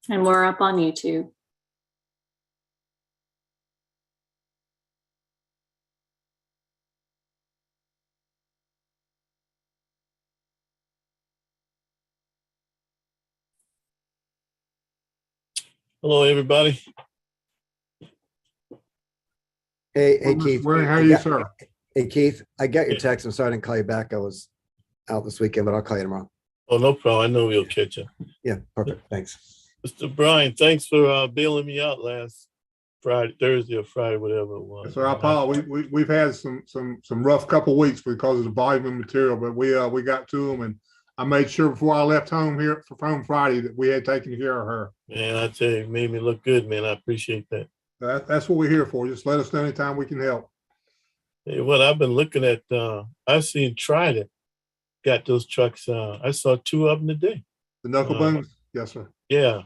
And we're up on YouTube. Hello, everybody. Hey, Keith. How are you, sir? Hey, Keith, I got your text. I'm sorry I didn't call you back. I was out this weekend, but I'll call you tomorrow. Oh, no problem. I know we'll catch you. Yeah, perfect. Thanks. Mr. Brian, thanks for bailing me out last Thursday or Friday, whatever it was. Yes, sir. Paul, we've had some rough couple weeks because of the volume of material, but we got to them, and I made sure before I left home here from Friday that we had taken care of her. Man, I tell you, it made me look good, man. I appreciate that. That's what we're here for. Just let us know anytime we can help. Hey, what I've been looking at, I've seen Trident got those trucks. I saw 2 of them today. The knuckle booms? Yes, sir. Yeah.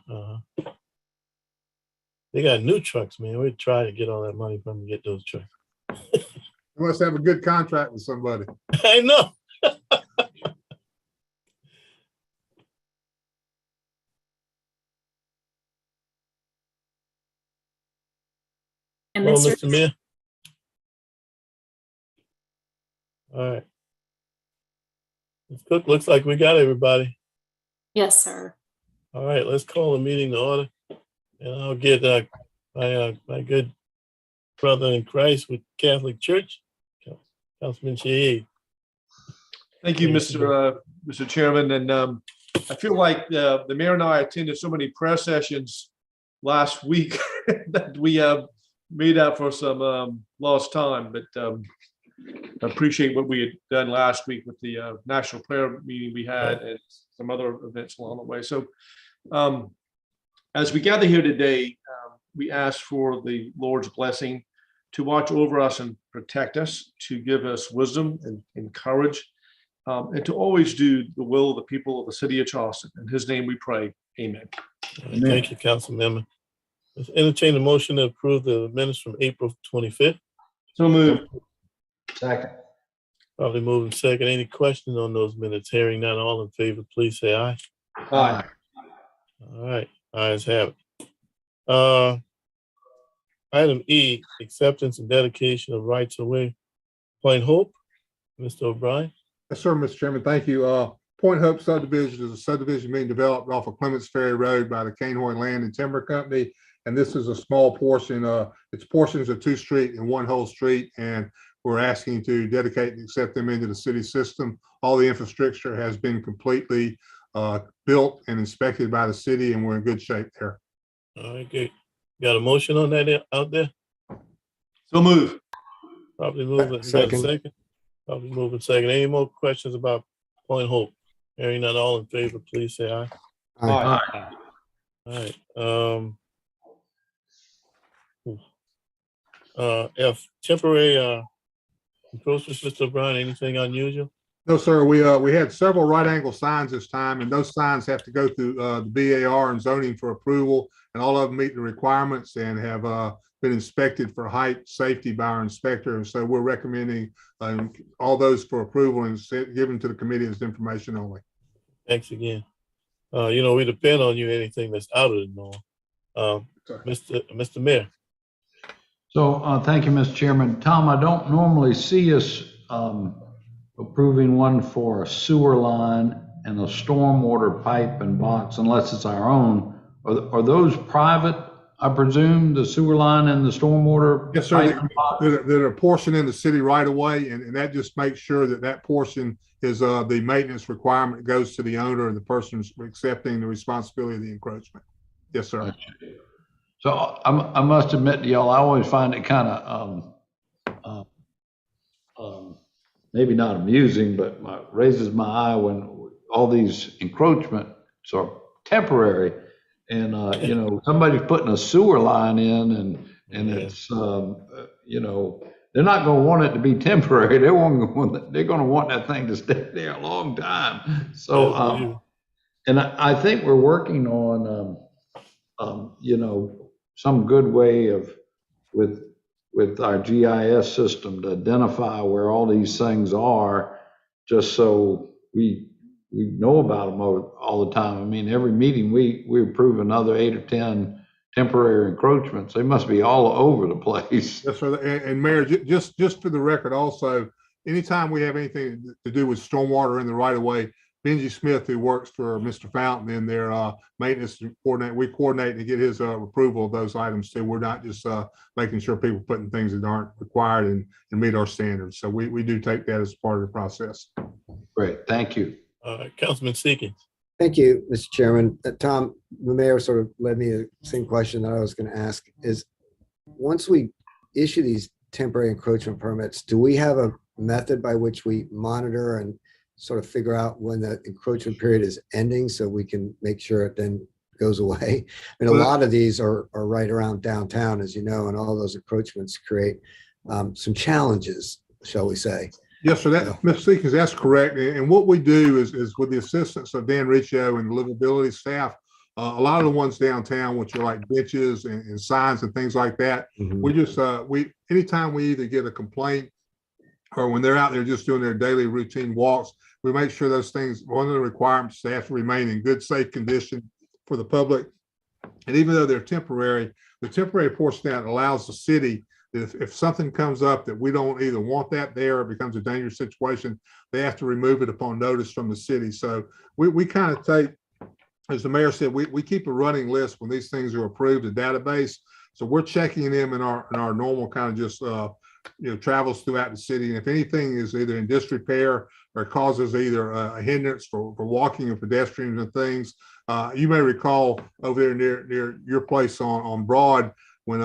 They got new trucks, man. We try to get all that money from them to get those trucks. You must have a good contract with somebody. I know. And Hello, Mr. Mr. Mayor. All right. Ms. Cook, looks like we got everybody. Yes, sir. All right, let's call the meeting to order. And I'll get my good brother in Christ with Catholic Church, Councilman Shahid. Thank you, Mr. Chairman. And I feel like the mayor and I attended so many prayer sessions last week that we made up for some lost time. But I appreciate what we had done last week with the national prayer meeting we had and some other events along the way. So as we gather here today, we ask for the Lord's blessing to watch over us and protect us, to give us wisdom and courage, and to always do the will of the people of the city of Charleston. In his name we pray, amen. Right, thank you, Council Member. Let's entertain a motion to approve the minutes from April 25th. So moved. Second. Probably moving second. Any questions on those minutes? Hearing none, all in favor, please say aye. Aye. All right, ayes have it. Item E, acceptance and dedication of rights of way. Point Hope, Mr. O'Brien. Yes, sir, Mr. Chairman. Thank you. Point Hope subdivision is a subdivision being developed off of Clements Ferry Road by the Cainhoy Land and Timber Company. And this is a small portion. It's portions of 2 street and 1 whole street. And we're asking to dedicate and accept them into the city system. All the infrastructure has been completely built and inspected by the city, and we're in good shape there. All right, good. Got a motion on that out there? So moved. Probably moving. Second. Probably moving second. Any more questions about Point Hope? Hearing none, all in favor, please say aye. Aye. All right. F, temporary encroachments, Mr. O'Brien, anything unusual? No, sir. We had several right angle signs this time, and those signs have to go through the BAR and zoning for approval, and all of them meet the requirements and have been inspected for height safety by our inspector. And so we're recommending all those for approval and given to the committee as information only. Thanks again. We depend on you, anything that's out of the norm. Mr. Mayor. So thank you, Mr. Chairman. Tom, I don't normally see us approving one for a sewer line and a stormwater pipe and box unless it's our own. Are those private, I presume, the sewer line and the stormwater? Yes, sir. They're a portion in the city right away, and that just makes sure that portion is the maintenance requirement goes to the owner and the person's accepting the responsibility of the encroachment. Yes, sir. So I must admit to y'all, I always find it kind of maybe not amusing, but raises my eye when all these encroachments are temporary, and somebody's putting a sewer line in, and it's they're not going to want it to be temporary. They're going to want that thing to stay there a long time. So and I think we're working on some good way of with our GIS system to identify where all these things are, just so we we know about them all the time. I mean, every meeting, we approve another 8 or 10 temporary encroachments. They must be all over the place. Yes, sir. And Mayor, just for the record also, anytime we have anything to do with stormwater in the right of way, Benji Smith, who works for Mr. Fountain in their maintenance coordinate, we coordinate to get his approval of those items too. We're not just making sure people putting things that aren't required and meet our standards. So we do take that as part of the process. Great, thank you. Councilman Seekins. Thank you, Mr. Chairman. Tom, the mayor sort of led me to the same question that I was going to ask is, once we issue these temporary encroachment permits, do we have a method by which we monitor and sort of figure out when the encroachment period is ending so we can make sure it then goes away? I mean, a lot of these are right around downtown, as you know, and all those encroachments create some challenges, shall we say. Yes, sir. That, Mr. Seekins, that's correct. And what we do is with the assistance of Dan Riccio and the livability staff, a lot of the ones downtown, which are like benches and signs and things like that, we just, anytime we either get a complaint or when they're out there just doing their daily routine walks, we make sure those things, one of the requirements, they have to remain in good, safe condition for the public. And even though they're temporary, the temporary portion that allows the city, if something comes up that we don't either want that there or becomes a dangerous situation, they have to remove it upon notice from the city. So we kind of take, as the mayor said, we keep a running list when these things are approved, a database. So we're checking them in our normal kind of just travels throughout the city. And if anything is either in disrepair or causes either a hindrance for walking and pedestrians and things, you may recall over there near your place on Broad when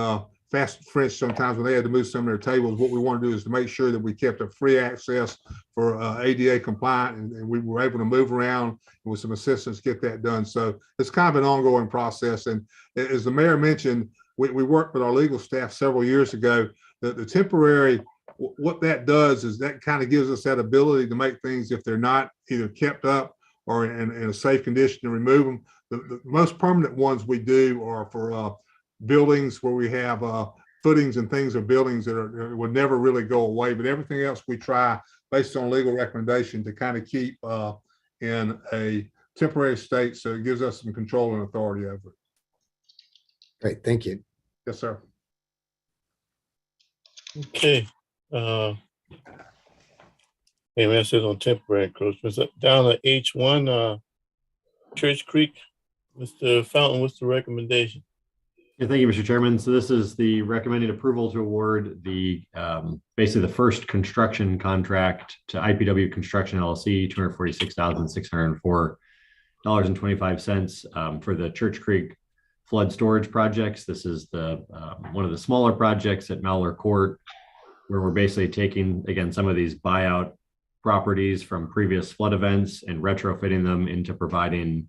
Fast French, sometimes when they had to move some of their tables, what we want to do is to make sure that we kept a free access for ADA compliant, and we were able to move around and with some assistance get that done. So it's kind of an ongoing process. And as the mayor mentioned, we worked with our legal staff several years ago. The temporary, what that does is that kind of gives us that ability to make things, if they're not either kept up or in a safe condition, to remove them. The most permanent ones we do are for buildings where we have footings and things of buildings that would never really go away, but everything else we try based on legal recommendation to kind of keep in a temporary state, so it gives us some control and authority over it. Great, thank you. Yes, sir. Okay. That says on temporary encroachments. Down to H1, Church Creek. Mr. Fountain, what's the recommendation? Yeah, thank you, Mr. Chairman. So this is the recommended approval to award the basically the first construction contract to IPW Construction LLC, $246,604.25 for the Church Creek flood storage projects. This is the one of the smaller projects at Mallard Court, where we're basically taking, again, some of these buyout properties from previous flood events and retrofitting them into providing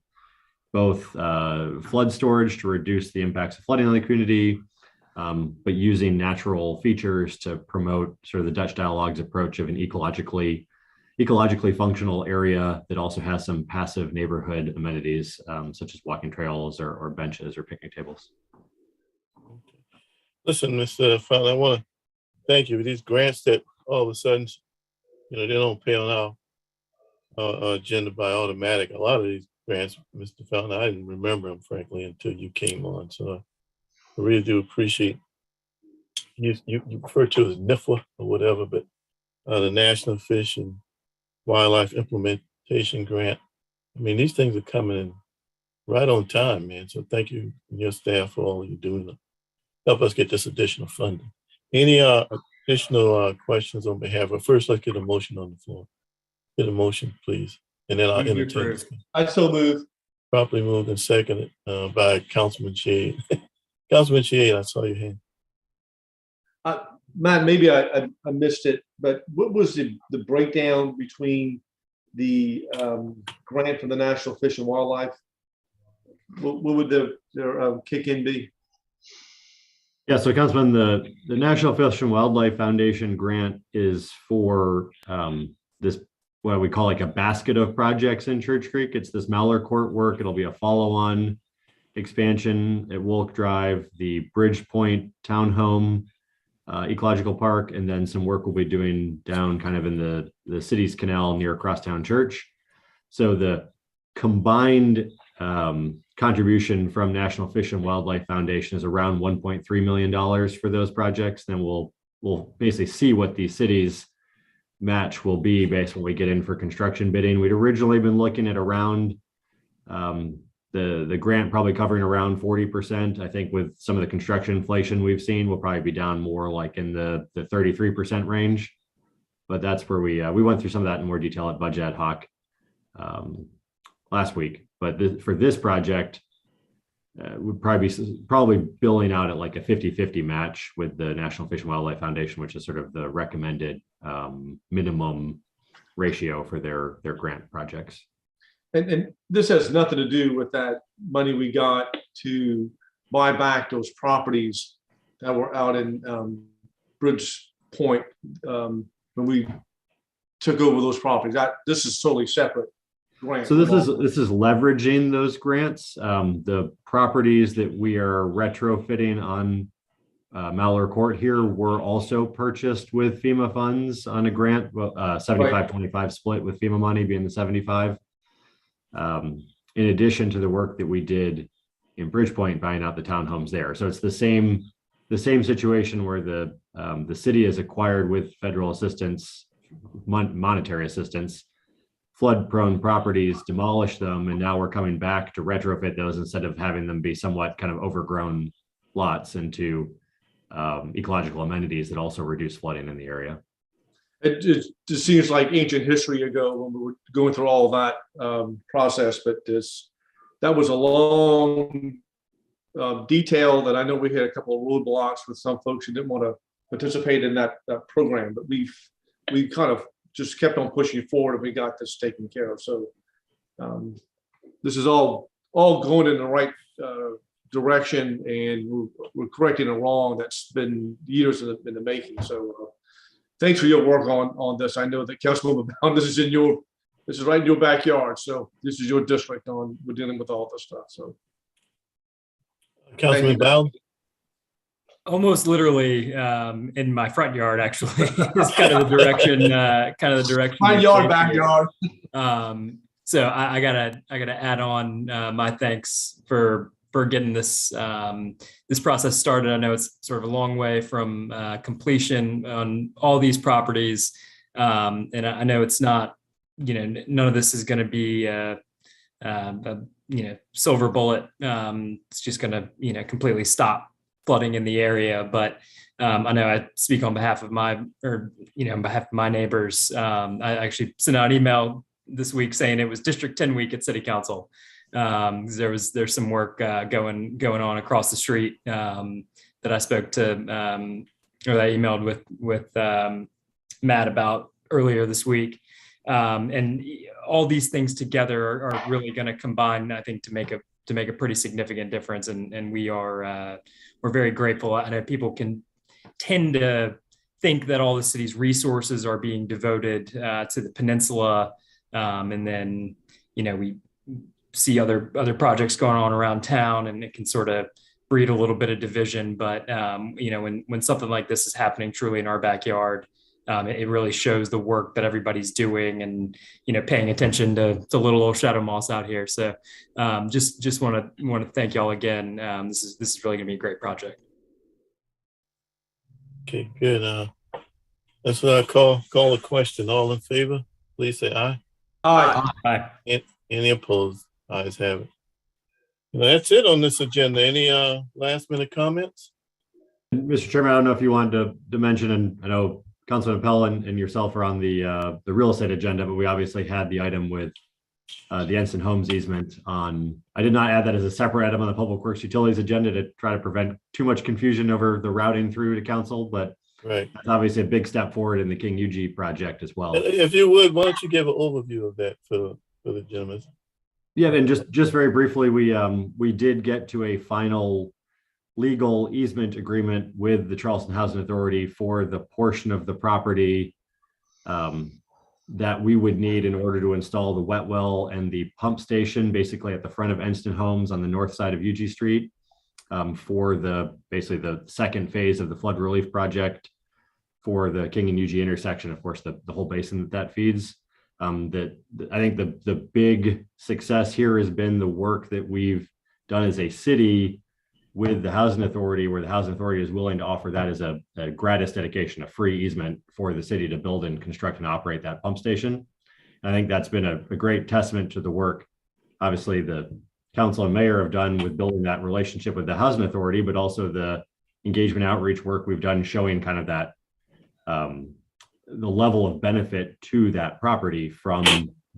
both flood storage to reduce the impacts of flooding on the community, but using natural features to promote sort of the Dutch Dialogues approach of an ecologically functional area that also has some passive neighborhood amenities, such as walking trails or benches or picnic tables. Listen, Mr. Fountain, I want to thank you for these grants that all of a sudden, they don't pay on our agenda by automatic. A lot of these grants, Mr. Fountain, I didn't remember them, frankly, until you came on. So I really do appreciate you refer to it as NIFWA or whatever, but the National Fish and Wildlife Implementation Grant. I mean, these things are coming in right on time, man. So thank you and your staff for all you're doing to help us get this additional funding. Any additional questions on behalf of, first, let's get a motion on the floor. Get a motion, please. And then I'll entertain this. I so move. Properly moved and seconded by Councilman Shade. Councilman Shade, I saw your hand. Matt, maybe I missed it, but what was the breakdown between the grant from the National Fish and Wildlife? What would their kick-in be? Yeah, so Councilman, the National Fish and Wildlife Foundation grant is for this, what we call like a basket of projects in Church Creek. It's this Mallard Court work. It'll be a follow-on expansion at Wolk Drive, the Bridge Point Townhome Ecological Park, and then some work we'll be doing down kind of in the city's canal near Crosstown Church. So the combined contribution from National Fish and Wildlife Foundation is around $1.3 million for those projects. Then we'll basically see what the city's match will be based when we get in for construction bidding. We'd originally been looking at around the grant probably covering around 40%. I think with some of the construction inflation we've seen, we'll probably be down more like in the 33% range. But that's where we went through some of that in more detail at Budget Ad Hoc last week. But for this project, we'd probably billing out at like a 50-50 match with the National Fish and Wildlife Foundation, which is sort of the recommended minimum ratio for their grant projects. And this has nothing to do with that money we got to buy back those properties that were out in Bridge Point when we took over those properties. This is totally separate grant. So this is leveraging those grants. The properties that we are retrofitting on Mallard Court here were also purchased with FEMA funds on a grant, 75-25 split with FEMA money being the 75. In addition to the work that we did in Bridgepoint buying out the townhomes there. So it's the same situation where the city has acquired with federal assistance, monetary assistance, flood-prone properties, demolish them, and now we're coming back to retrofit those instead of having them be somewhat kind of overgrown lots into ecological amenities that also reduce flooding in the area. It just seems like ancient history ago when we were going through all of that process, but that was a long detail that I know we had a couple of roadblocks with some folks who didn't want to participate in that program, but we kind of just kept on pushing forward and we got this taken care of. So this is all going in the right direction, and we're correcting a wrong that's been years in the making. So thanks for your work on this. I know that Councilwoman Brown, this is right in your backyard. So this is your district we're dealing with all this stuff. So Councilman Brown? Almost literally in my front yard, actually, is kind of the direction. My yard, backyard. So I gotta add on my thanks for getting this process started. I know it's sort of a long way from completion on all these properties, and I know it's not, none of this is going to be a silver bullet. It's just going to completely stop flooding in the area. But I know I speak on behalf of on behalf of my neighbors. I actually sent out an email this week saying it was District 10 week at City Council. There's some work going on across the street that I spoke to or that I emailed with Matt about earlier this week. And all these things together are really going to combine, I think, to make a pretty significant difference. And we're very grateful. I know people can tend to think that all the city's resources are being devoted to the peninsula, and then we see other projects going on around town, and it can sort of breed a little bit of division. But when something like this is happening truly in our backyard, it really shows the work that everybody's doing, and paying attention to little old Shadow Moss out here. So just want to thank y'all again. This is really gonna be a great project. Okay, good. That's what I call a question. All in favor, please say aye. Aye. Any opposed? Ayes have it. That's it on this agenda. Any last minute comments? Mr. Chairman, I don't know if you wanted to mention, and I know Councilman Appel and yourself are on the real estate agenda, but we obviously had the item with the Ensign Homes easement on. I did not add that as a separate item on the Public Works Utilities agenda to try to prevent too much confusion over the routing through to council, but right, it's obviously a big step forward in the King UG project as well. If you would, why don't you give an overview of that for the gentlemen? Yeah, and just very briefly, we did get to a final legal easement agreement with the Charleston Housing Authority for the portion of the property that we would need in order to install the wet well and the pump station, basically at the front of Enston Homes on the north side of UG Street, for basically the second phase of the flood relief project for the King and UG intersection, of course, the whole basin that feeds. I think the big success here has been the work that we've done as a city with the housing authority, where the housing authority is willing to offer that as a gratis dedication, a free easement for the city to build and construct and operate that pump station. And I think that's been a great testament to the work, obviously, the council and mayor have done with building that relationship with the housing authority, but also the engagement outreach work we've done showing kind of that the level of benefit to that property from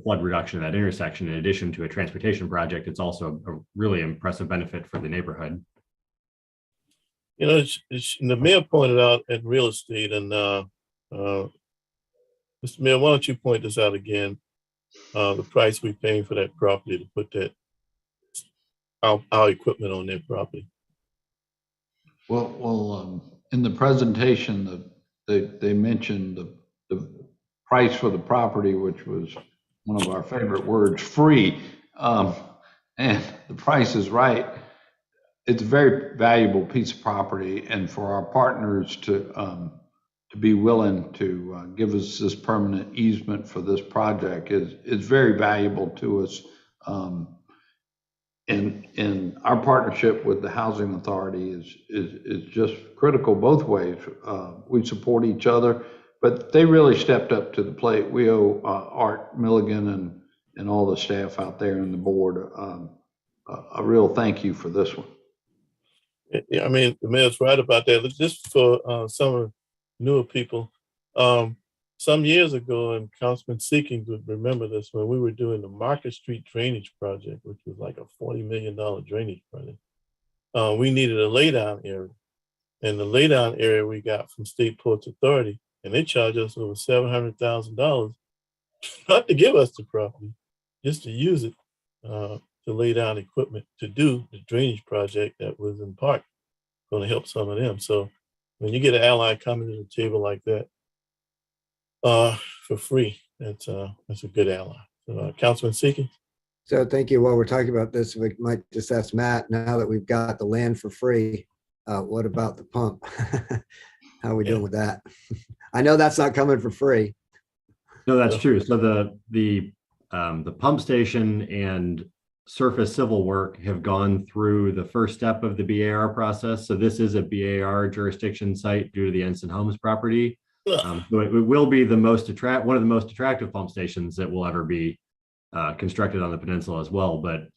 flood reduction at that intersection. In addition to a transportation project, it's also a really impressive benefit for the neighborhood. You know, the mayor pointed out at real estate, and Mr. Mayor, why don't you point this out again? The price we're paying for that property to put that our equipment on their property. Well, in the presentation, they mentioned the price for the property, which was one of our favorite words, free. And the price is right. It's a very valuable piece of property, and for our partners to be willing to give us this permanent easement for this project is very valuable to us. And our partnership with the housing authority is just critical both ways. We support each other, but they really stepped up to the plate. We owe Art Milligan and all the staff out there and the board a real thank you for this one. Yeah, I mean, the mayor's right about that. Just for some of the newer people, some years ago, and Councilman Seekings would remember this, when we were doing the Market Street Drainage Project, which was like a $40 million drainage project, we needed a laydown area. And the laydown area we got from State Ports Authority, and they charged us over $700,000 not to give us the property, just to use it to lay down equipment to do the drainage project that was in part going to help some of them. So when you get an ally coming to the table like that for free, that's a good ally. So, Councilman Seekings. So thank you. While we're talking about this, we might just ask Matt, now that we've got the land for free, what about the pump? How are we doing with that? I know that's not coming for free. No, that's true. So the pump station and surface civil work have gone through the first step of the BAR process. So this is a BAR jurisdiction site due to the Ensign Homes property. So it will be one of the most attractive pump stations that will ever be constructed on the peninsula as well. But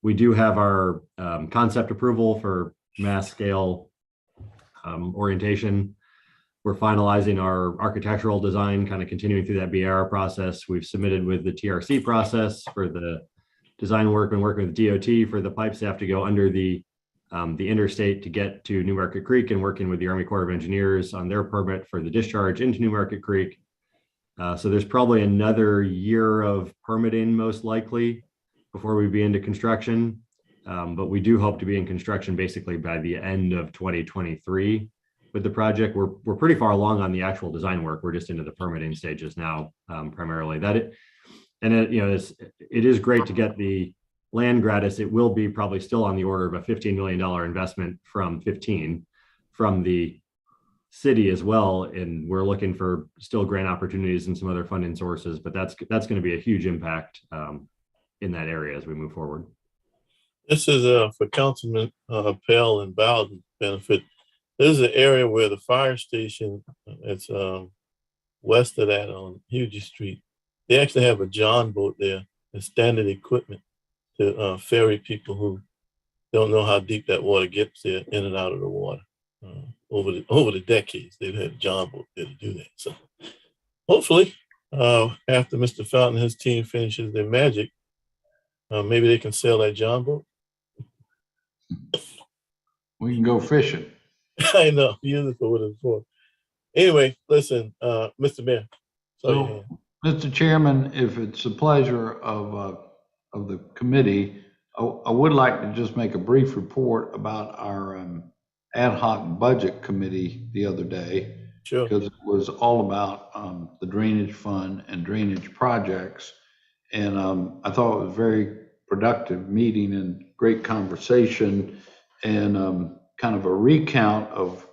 we do have our concept approval for mass scale orientation. We're finalizing our architectural design, kind of continuing through that BAR process. We've submitted with the TRC process for the design work and working with DOT for the pipes that have to go under the interstate to get to New Market Creek, and working with the Army Corps of Engineers on their permit for the discharge into New Market Creek. So there's probably another year of permitting most likely before we be into construction. But we do hope to be in construction basically by the end of 2023 with the project. We're pretty far along on the actual design work. We're just into the permitting stages now, primarily. It is great to get the land gratis. It will be probably still on the order of a $15 million investment from the city as well. And we're looking for still grant opportunities and some other funding sources, but that's going to be a huge impact in that area as we move forward. This is for Councilman Pell and Bowden's benefit. This is an area where the fire station, it's west of that on Hugie Street. They actually have a John boat there, and standard equipment to ferry people who don't know how deep that water gets there in and out of the water. Over the decades, they've had a John boat there to do that. So hopefully, after Mr. Fountain and his team finishes their magic, maybe they can sell that John boat. We can go fishing. I know, use it for what it's for. Anyway, listen, Mr. Mayor. So, Mr. Chairman, if it's a pleasure of the committee, I would like to just make a brief report about our ad hoc budget committee the other day. Sure. Because it was all about the drainage fund and drainage projects. And I thought it was a very productive meeting and great conversation, and kind of a recount of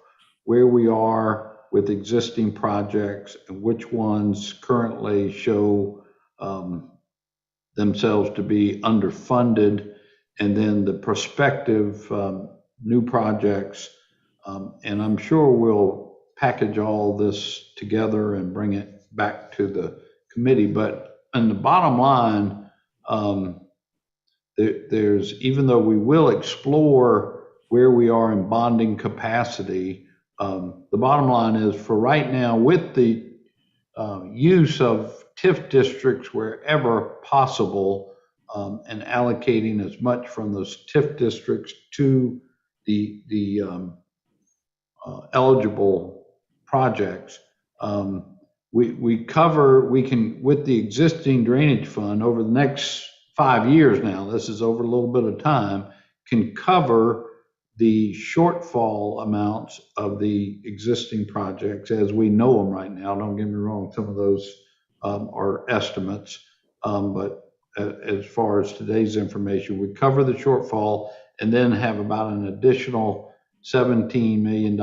where we are with existing projects and which ones currently show themselves to be underfunded, and then the prospective new projects. And I'm sure we'll package all this together and bring it back to the committee. But on the bottom line, there's, even though we will explore where we are in bonding capacity, the bottom line is, for right now, with the use of TIF districts wherever possible, and allocating as much from those TIF districts to the eligible projects, we can, with the existing drainage fund over the next 5 years now, this is over a little bit of time, can cover the shortfall amounts of the existing projects as we know them right now. Don't get me wrong, some of those are estimates, but as far as today's information, we cover the shortfall and then have about an additional $17 million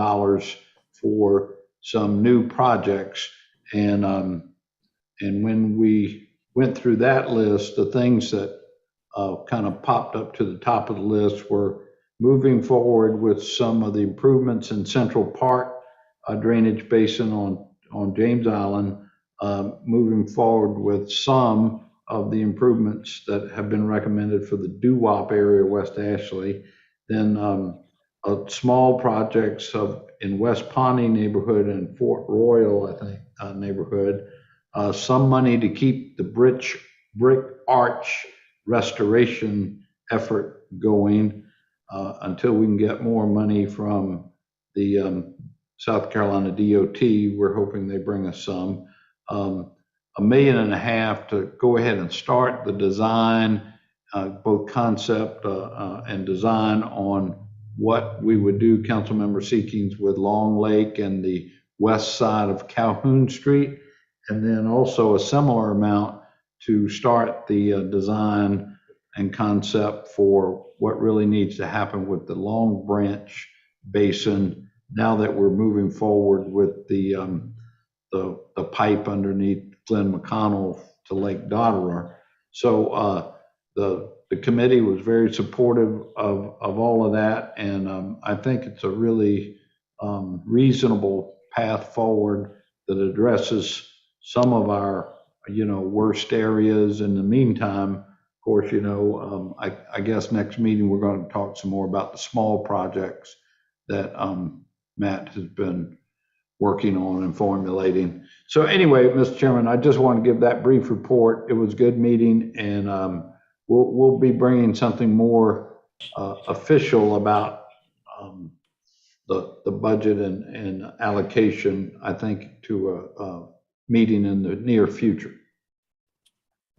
for some new projects. And when we went through that list, the things that kind of popped up to the top of the list were moving forward with some of the improvements in Central Park drainage basin on James Island, moving forward with some of the improvements that have been recommended for the Doo-Wop area, West Ashley, then small projects in West Pawnee neighborhood and Fort Royal, I think, neighborhood, some money to keep the brick arch restoration effort going until we can get more money from the South Carolina DOT. We're hoping they bring us some. $1.5 million to go ahead and start the design, both concept and design on what we would do, Councilmember Seekings, with Long Lake and the west side of Calhoun Street. And then also a similar amount to start the design and concept for what really needs to happen with the Long Branch Basin now that we're moving forward with the pipe underneath Glen McConnell to Lake Dotterer. So the committee was very supportive of all of that, and I think it's a really reasonable path forward that addresses some of our worst areas. In the meantime, of course, I guess next meeting we're going to talk some more about the small projects that Matt has been working on and formulating. So anyway, Mr. Chairman, I just want to give that brief report. It was a good meeting, and we'll be bringing something more official about the budget and allocation, I think, to a meeting in the near future.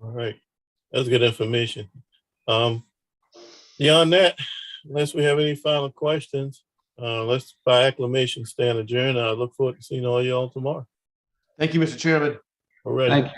All right, that's good information. Beyond that, unless we have any final questions, let's by acclamation stand adjourned. I look forward to seeing all y'all tomorrow. Thank you, Mr. Chairman. All right. Thank you.